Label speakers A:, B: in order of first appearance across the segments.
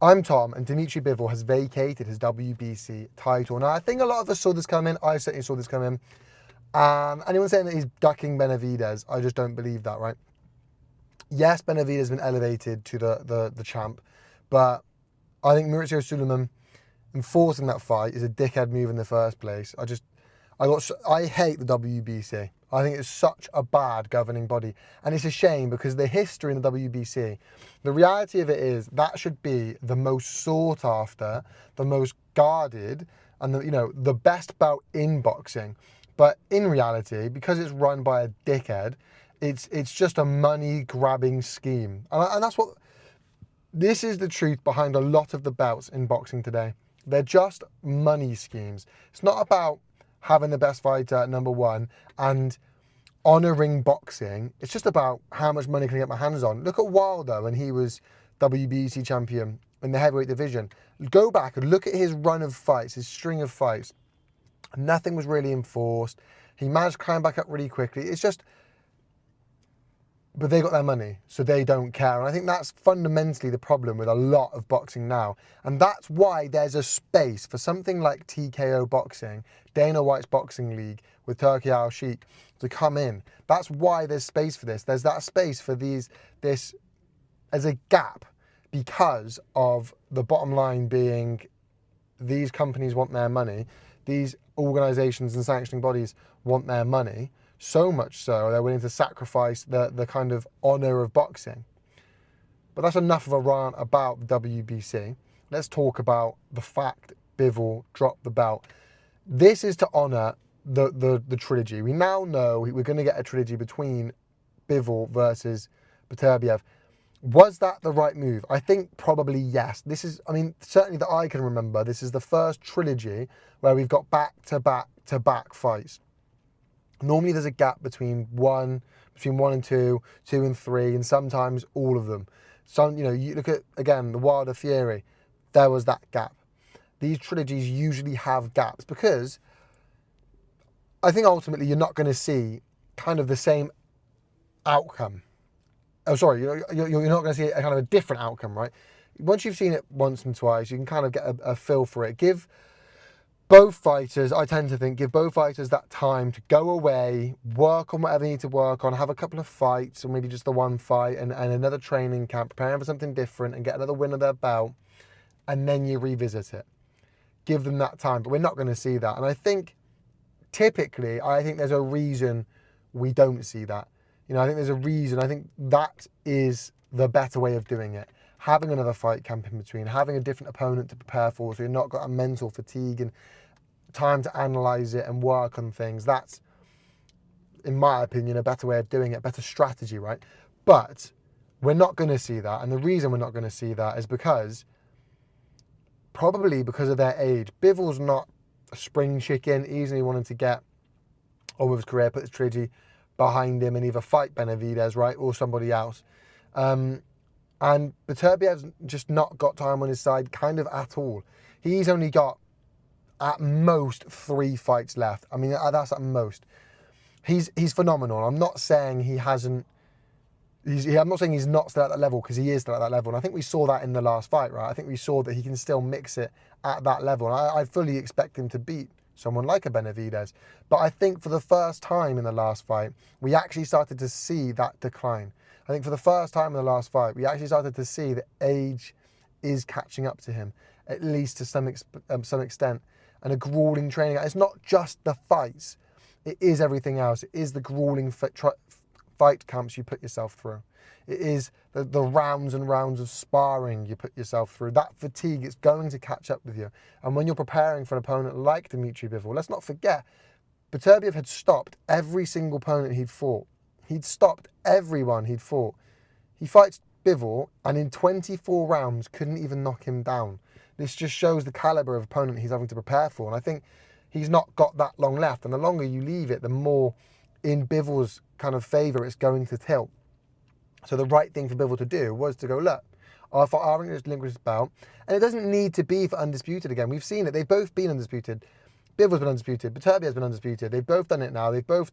A: I'm Tom, and Dmitry Bivol has vacated his WBC title. Now, I think a lot of us saw this coming. I certainly saw this coming. Anyone saying that he's ducking Benavidez, I just don't believe that, right? Yes, Benavidez has been elevated to the champ, but I think Maurizio Sulaiman enforcing that fight is a dickhead move in the first place. I hate the WBC. I think it's such a bad governing body, and it's a shame because the history in the WBC, the reality of it is that should be the most sought after, the most guarded, and the best bout in boxing. But in reality, because it's run by a dickhead, it's just a money grabbing scheme, and that's what. This is the truth behind a lot of the bouts in boxing today. They're just money schemes. It's not about having the best fighter at number one and honouring boxing. It's just about how much money can I get my hands on. Look at Wilder when he was WBC champion in the heavyweight division. Go back and look at his run of fights, his string of fights. Nothing was really enforced. He managed to climb back up really quickly. It's just... But they got their money, so they don't care. And I think that's fundamentally the problem with a lot of boxing now. And that's why there's a space for something like TKO boxing, Dana White's boxing league with Turki Al-Sheikh to come in. That's why there's space for this. There's that space for this as a gap because of the bottom line being these companies want their money. These organisations and sanctioning bodies want their money. So much so, they're willing to sacrifice the kind of honour of boxing. But that's enough of a rant about the WBC. Let's talk about the fact Bivol dropped the belt. This is to honour the trilogy. We now know we're going to get a trilogy between Bivol versus Beterbiev. Was that the right move? I think probably yes. Certainly that I can remember, this is the first trilogy where we've got back-to-back fights. Normally there's a gap between one and two and three, and sometimes all of them. You look at, again, the Wilder Fury, there was that gap. These trilogies usually have gaps because I think ultimately you're not going to see kind of the same outcome. Oh, sorry, you're not going to see a kind of a different outcome, right? Once you've seen it once and twice, you can kind of get a feel for it. I tend to think, give both fighters that time to go away, work on whatever they need to work on, have a couple of fights, or maybe just the one fight and another training camp, preparing for something different and get another win of their belt, and then you revisit it. Give them that time, but we're not going to see that. And I think, typically, there's a reason we don't see that. I think there's a reason. I think that is the better way of doing it. Having another fight camp in between, having a different opponent to prepare for, so you're not got a mental fatigue and time to analyse it and work on things. That's, in my opinion, a better way of doing it, a better strategy, right? But we're not going to see that. And the reason we're not going to see that is probably because of their age. Bivol's not a spring chicken, easily wanting to get on with his career, put his trilogy behind him and either fight Benavidez, right, or somebody else. And Beterbiev's just not got time on his side kind of at all. He's only got at most 3 fights left. I mean, that's at most. He's phenomenal. I'm not saying he hasn't. I'm not saying he's not still at that level, because he is still at that level. And I think we saw that in the last fight, right? I think we saw that he can still mix it at that level. And I fully expect him to beat someone like a Benavidez. But I think for the first time in the last fight, we actually started to see that decline. I think for the first time in the last fight, we actually started to see that age is catching up to him, at least to some extent. And a grueling training. It's not just the fights. It is everything else. It is the grueling fight camps you put yourself through. It is the rounds and rounds of sparring you put yourself through. That fatigue is going to catch up with you. And when you're preparing for an opponent like Dmitry Bivol, let's not forget, Beterbiev had stopped every single opponent he'd fought. He'd stopped everyone he'd fought. He fights Bivol and in 24 rounds couldn't even knock him down. This just shows the calibre of opponent he's having to prepare for. And I think he's not got that long left. And the longer you leave it, the more in Bivol's kind of favour it's going to tilt. So the right thing for Bivol to do was to go, look, I'm going to relinquish his belt. And it doesn't need to be for undisputed again. We've seen it. They've both been undisputed. Bivol's been undisputed. Beterbiev's been undisputed. They've both done it now. They've both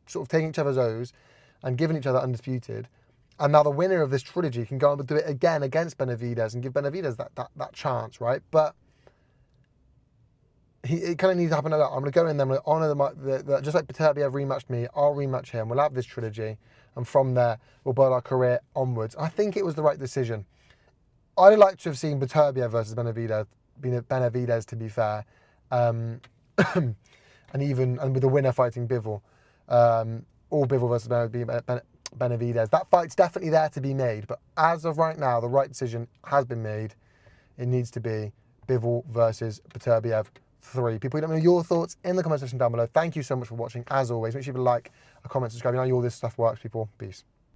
A: sort of taken each other's O's and given each other undisputed. And now the winner of this trilogy can go on and do it again against Benavidez and give Benavidez that chance, right? But it kind of needs to happen a lot. I'm going to go in there, I'm going to honour just like Beterbiev rematched me, I'll rematch him. We'll have this trilogy. And from there, we'll build our career onwards. I think it was the right decision. I'd like to have seen Beterbiev versus Benavidez, to be fair. And with the winner fighting Bivol. Or Bivol versus Benavidez. That fight's definitely there to be made. But as of right now, the right decision has been made. It needs to be Bivol versus Beterbiev 3. People, let me know your thoughts in the comment section down below. Thank you so much for watching. As always, make sure you leave a like, a comment, subscribe. You know how all this stuff works, people. Peace.